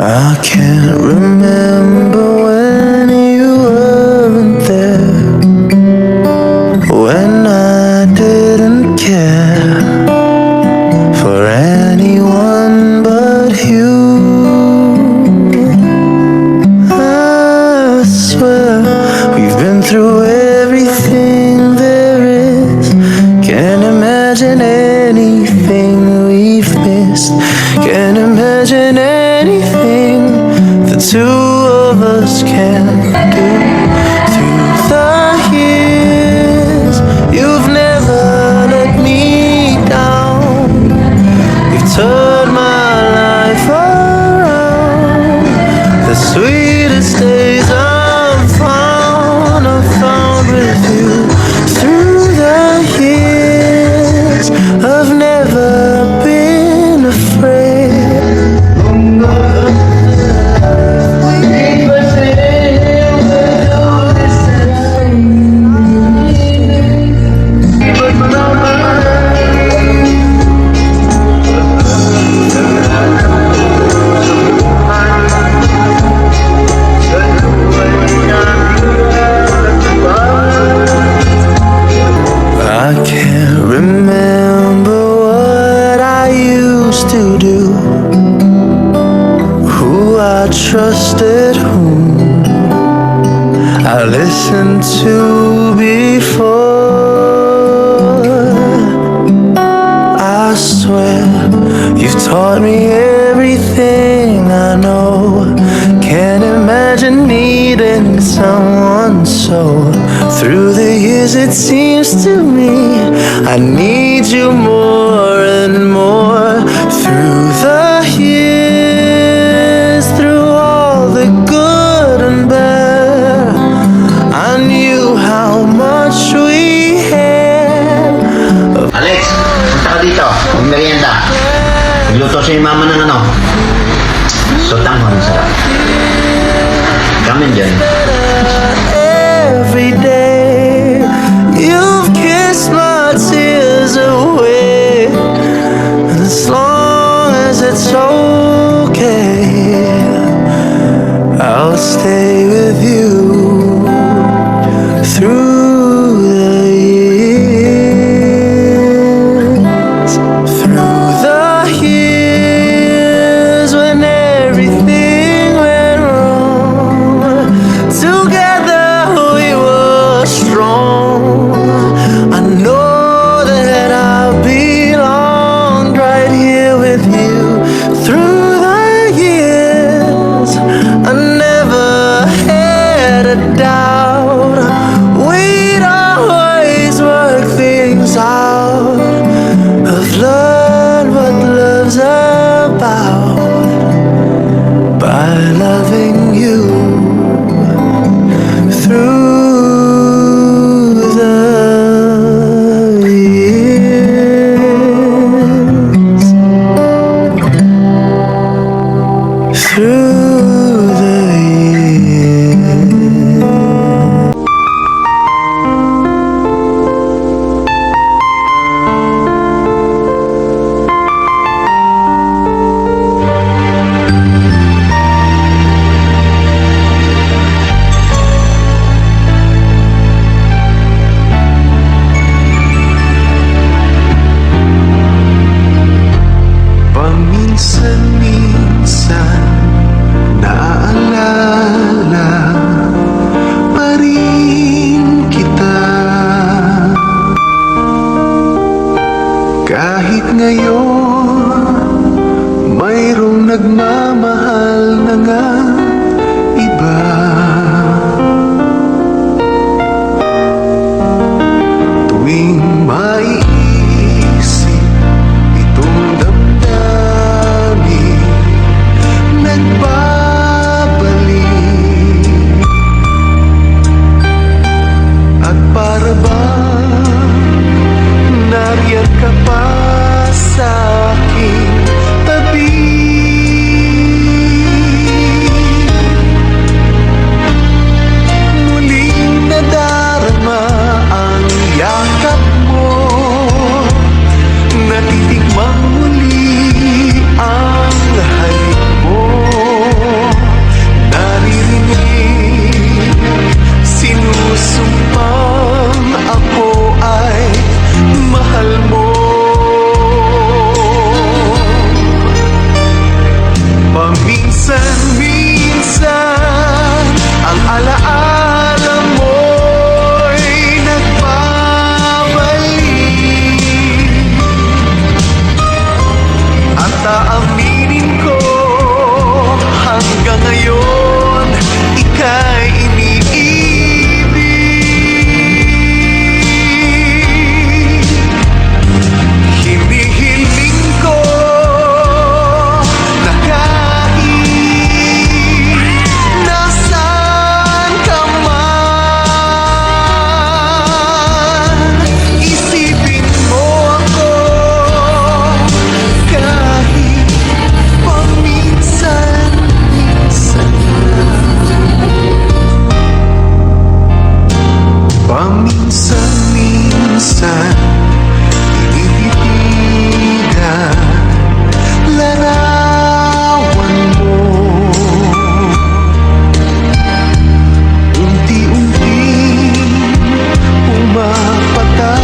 I can't remember when you weren't there, when I didn't care for anyone but you. I swear we've been through everything there is. Can't imagine anything we've missed. Can't imagine anything the two of us can do. Through the years, you've never let me down. You've turned my life around. The sweetest days I've found with you. Through the years, I've never been afraid. I can't remember what I used to do, who I trusted, whom I listened to before. I swear you've taught me everything I know. Can't imagine needing someone so. Through the years it seems to me I need you more and more. Through the years, through all the good and bad, I knew how much we had. Alex, punta ka dito. Magmerienda. Nagluto si mama ng ano? Sotanghon, sarap. Kamen dyan. Every day you've kissed my tears away, and as long as it's okay, I'll stay with you through the years. Through the years when everything went wrong, together we were strong. I know that I belonged right here with you. Through the years, I never had a doubt. We'd always work things out. I've learned what love's about by loving you through the years. Through the years. Paminsan-minsan naaalala pa rin kita. Kahit ngayon mayroong nagmamahal na nga iba. Tuwing maiisip itong damdamin, nagbabalik aaminin ko, hanggang ngayon ika'y iniibig. Hinihiling ko na kahit nasaan ka man, isipin mo ako kahit paminsan-minsan lang. Paminsan-minsan tinititigan larawan mo. Unti-unting pumapatak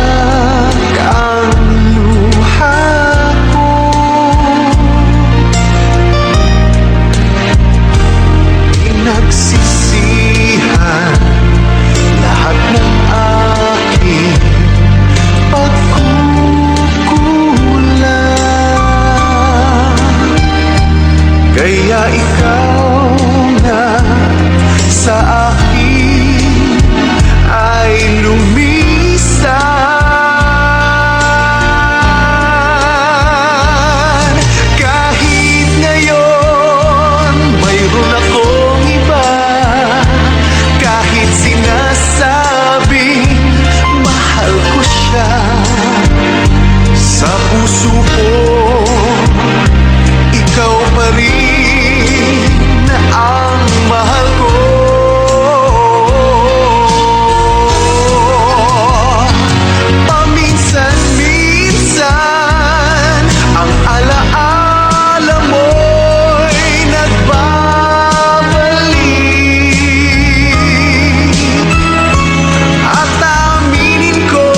ang luha ko. Pinagsisihan lahat ng aking pagkukulang. Kaya ikaw na sa akin ay lumisan. Kahit ngayon mayroon akong iba, kahit sinasabing mahal ko siya, sa puso ko ikaw pa rin ang mahal ko. Paminsan-minsan ang alaala mo'y nagbabalik. At aminin ko,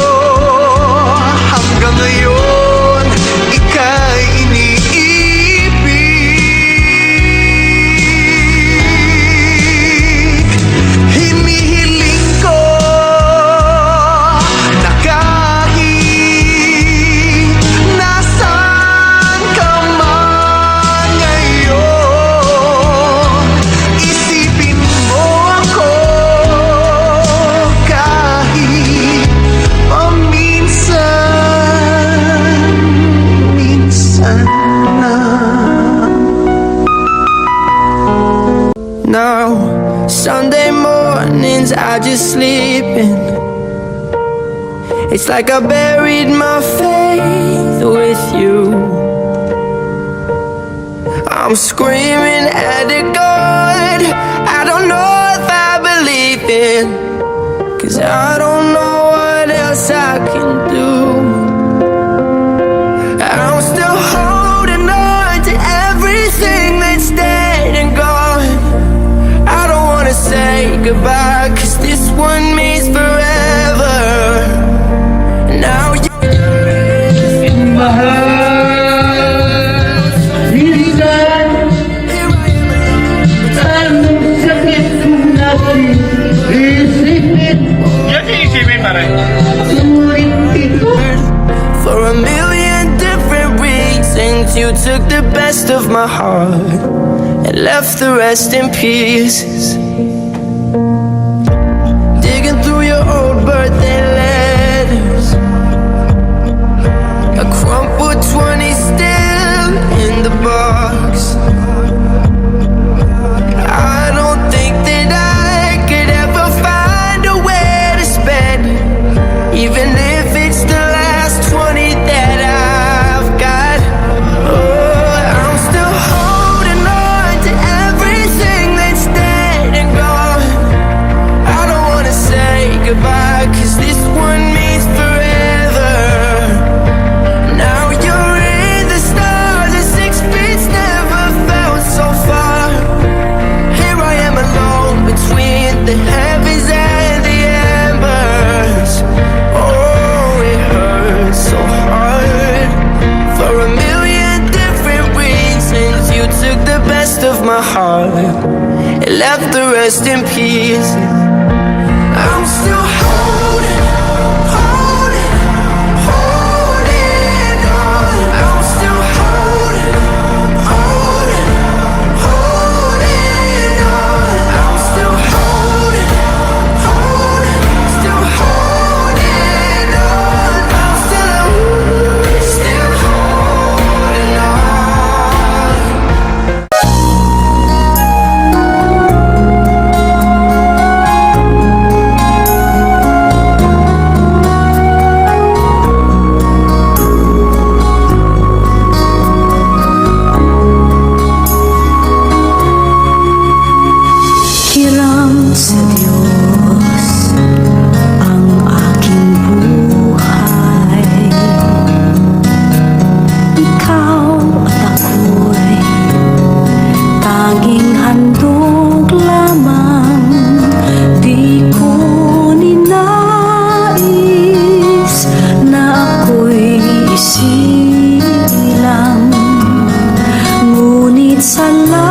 hanggang ngayon ika'y iniibig. Hinihiling ko na kahit nasaan ka man ngayon, isipin mo ako kahit paminsan-minsan lang. Now, Sunday mornings I just sleep in. It's like I buried my faith with you. I'm screaming at a God I don't know if I believe in, 'cause I don't know what else I can do. I'm still holding on to everything that's dead and gone. I don't wanna say goodbye, 'cause this one means forever. Now you're in my heart. Minsan, ang sakit kong naisipin. Sulit ito. For a million different reasons, you took the best of my heart and left the rest in pieces. Digging through your old birthday letters, a crumpled 20 still in the box. I don't think that I could ever find a way to spend it, even if it's the last 20 that I've got. Oh, I'm still holding on to everything that's dead and gone. I don't wanna say goodbye, 'cause this one means forever. Now you're in the stars and 6 feet never felt so far. Here I am alone between the heavens and the embers. Oh, it hurts so hard. For a million different reasons, you took the best of my heart and left the rest in peace. I'm still holding on. I'm still holding Salamat